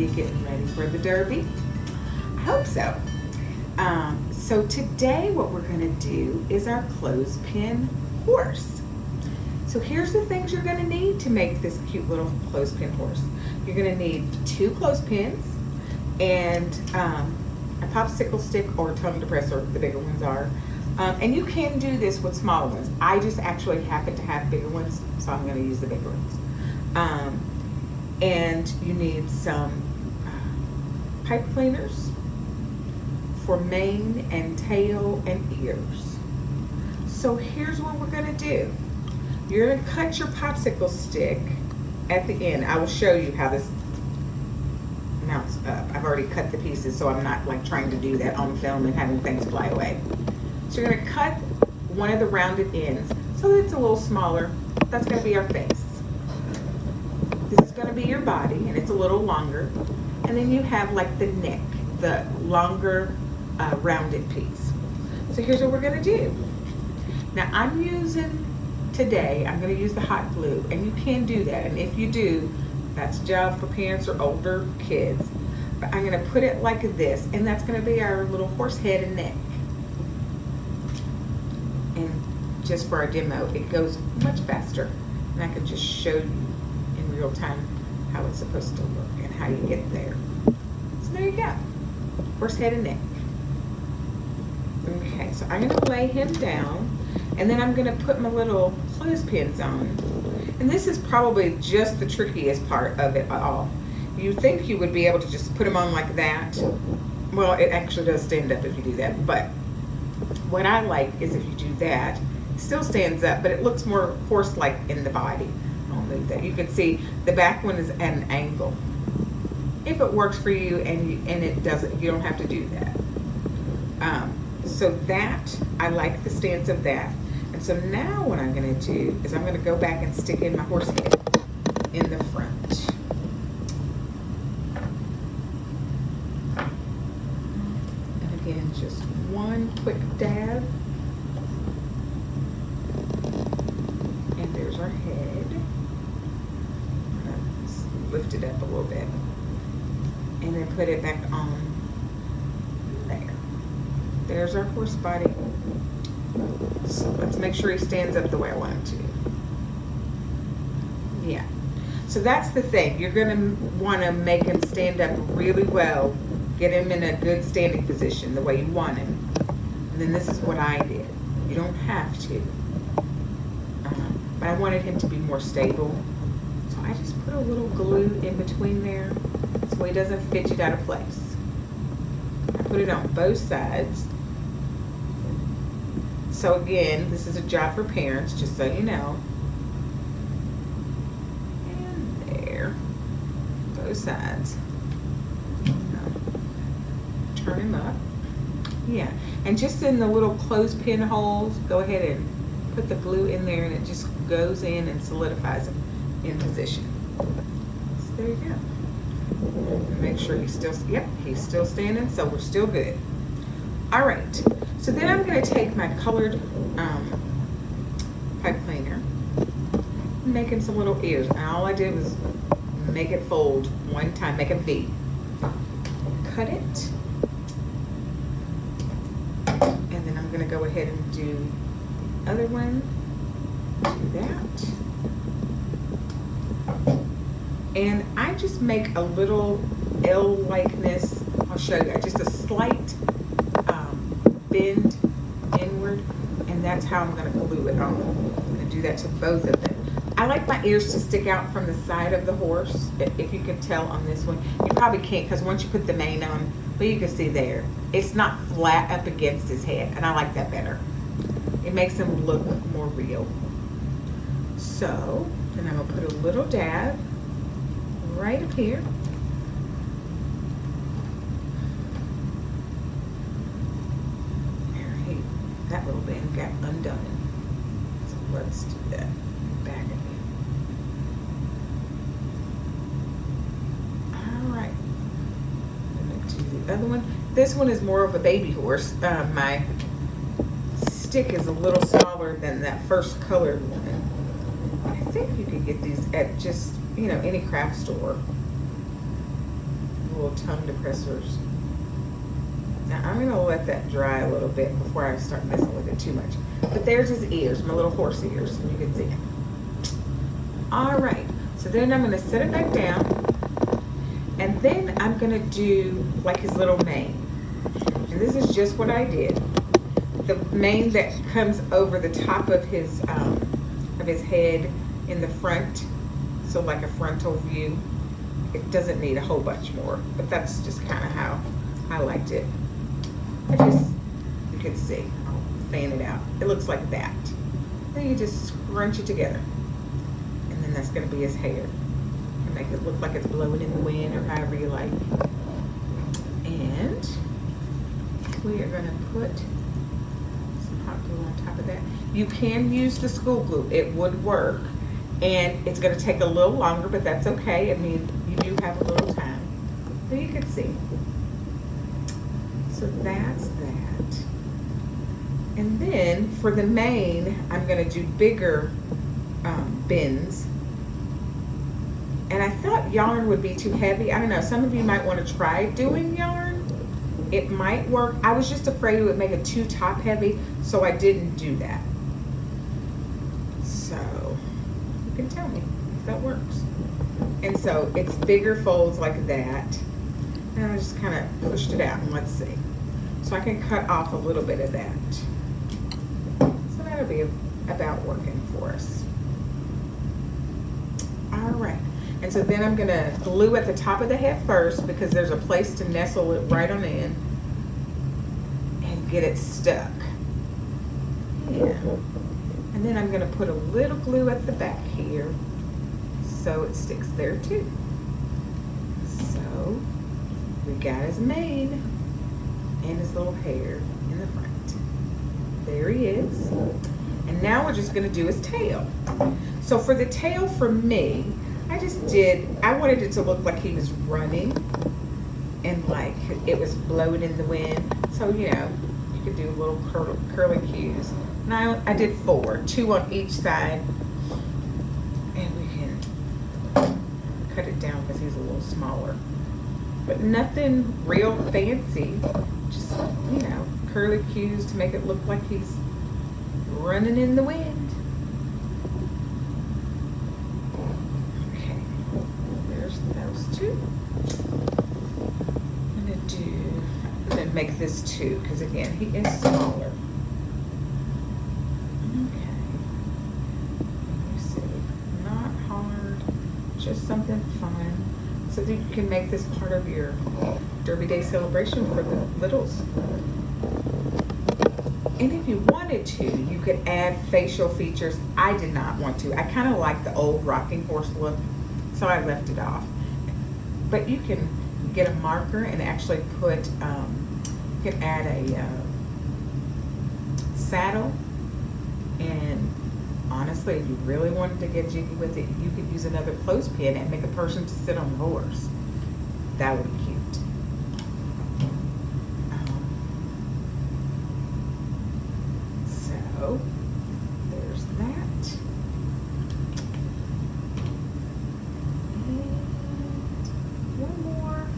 you getting ready for the Derby? I hope so. So today what we're going to do is our clothespin horse. So here's the things you're going to need to make this cute little clothespin horse. You're going to need 2 clothespins and a popsicle stick or tongue depressor, the bigger ones are. And you can do this with smaller ones. I just actually happen to have bigger ones, so I'm going to use the bigger ones. And you need some pipe cleaners for mane and tail and ears. So here's what we're going to do. You're going to cut your popsicle stick at the end. I will show you how this mounts up. I've already cut the pieces, so I'm not like trying to do that on film and having things fly away. So you're going to cut one of the rounded ends so that it's a little smaller. That's going to be our face. This is going to be your body, and it's a little longer. And then you have like the neck, the longer rounded piece. So here's what we're going to do. Now I'm going to use the hot glue, and you can do that. And if you do, that's a job for parents or older kids. But I'm going to put it like this, and that's going to be our little horse head and neck. And just for our demo, it goes much faster, and I can just show you in real time how it's supposed to look and how you get there. So there you go, horse head and neck. Okay, so I'm going to lay him down, and then I'm going to put my little clothespins on. And this is probably just the trickiest part of it all. You think you would be able to just put them on like that. Well, it actually does stand up if you do that, but what I like is if you do that, it still stands up, but it looks more horse-like in the body. I'll move that. You can see the back one is at an angle. If it works for you and it doesn't, you don't have to do that. So that, I like the stance of that. And so now what I'm going to do is I'm going to go back and stick in my horse head in the front. And again, just one quick dab. And there's our head. Let's lift it up a little bit. And then put it back on there. There's our horse body. So let's make sure he stands up the way I want him to. Yeah. So that's the thing. You're going to want to make him stand up really well. Get him in a good standing position the way you want him. And then this is what I did. You don't have to. But I wanted him to be more stable. So I just put a little glue in between there so he doesn't fidget out of place. I put it on both sides. So again, this is a job for parents, just so you know. And there, both sides. Turn him up. Yeah, and just in the little clothespin holes, go ahead and put the glue in there, and it just goes in and solidifies him in position. So there you go. And make sure he's still, yep, he's still standing, so we're still good. All right, so then I'm going to take my colored pipe cleaner and make him some little ears. And all I did was make it fold one time, make a V. Cut it. And then I'm going to go ahead and do the other one. Do that. And I just make a little L-likeness. I'll show you. Just a slight bend inward, and that's how I'm going to glue it on. I'm going to do that to both of them. I like my ears to stick out from the side of the horse, if you can tell on this one. You probably can't, because once you put the mane on, but you can see there, it's not flat up against his head, and I like that better. It makes him look more real. So, then I'm going to put a little dab right up here. That little band got undone. So let's do that back again. All right. I'm going to do the other one. This one is more of a baby horse. My stick is a little smaller than that first colored one. I think you could get these at just, any craft store. little tongue depressors. Now I'm gonna let that dry a little bit before I start messing with it too much. But there's his ears, my little horse ears, you can see it. All right, so then I'm gonna set it back down, and then I'm gonna do like his little mane. And this is just what I did. The mane that comes over the top of his head in the front, so like a frontal view. It doesn't need a whole bunch more, but that's just kind of how I liked it. You can see, I'll fan it out. It looks like that. Then you just scrunch it together. And then that's gonna be his hair. And make it look like it's blowing in the wind or however you like. And we are gonna put some hot glue on top of that. You can use the school glue, it would work. And it's gonna take a little longer, but that's okay. I mean, you do have a little time. But you can see. So that's that. And then for the mane, I'm gonna do bigger bends. And I thought yarn would be too heavy. I don't know, some of you might wanna try doing yarn. It might work. I was just afraid it would make it too top heavy, so I didn't do that. So, you can tell me if that works. And so it's bigger folds like that. And I just kind of pushed it out, and let's see. So I can cut off a little bit of that. So that'll be about working for us. All right. And so then I'm gonna glue at the top of the head first because there's a place to nestle it right on in and get it stuck. Yeah. And then I'm gonna put a little glue at the back here so it sticks there too. So we got his mane and his little hair in the front. There he is. And now we're just gonna do his tail. So for the tail for me, I wanted it to look like he was running and like it was blowing in the wind. So, you know, you could do little curly cues. And I did 4, 2 on each side. And we can cut it down because he's a little smaller. But nothing real fancy. Just, you know, curly cues to make it look like he's running in the wind. Okay, there's those 2. I'm gonna make this 2 because again, he is smaller. Okay, you see, not hard, just something fun. So that you can make this part of your Derby Day celebration for the littles. And if you wanted to, you could add facial features. I did not want to. I kind of like the old rocking horse look, so I left it off. But you can get a marker and actually put, you can add a saddle. And honestly, if you really wanted to get jiggy with it, you could use another clothespin and make a person to sit on the horse. That would be cute. So there's that. And one more.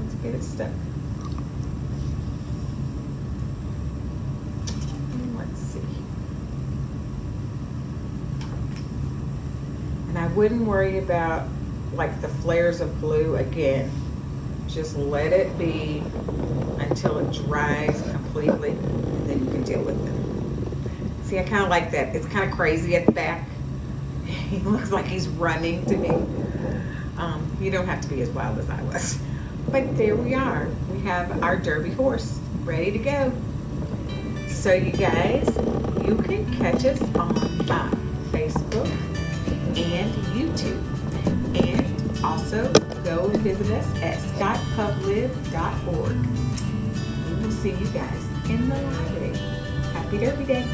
Let's get it stuck. And let's see. And I wouldn't worry about like the flares of glue again. Just let it be until it dries completely, and then you can deal with it. See, I kind of like that. It's kind of crazy at the back. He looks like he's running to me. You don't have to be as wild as I was. But there we are. We have our Derby horse ready to go. So you guys, you can catch us on Facebook and YouTube. And also go visit us at scottpubliv.org. We will see you guys in the library. Happy Derby Day.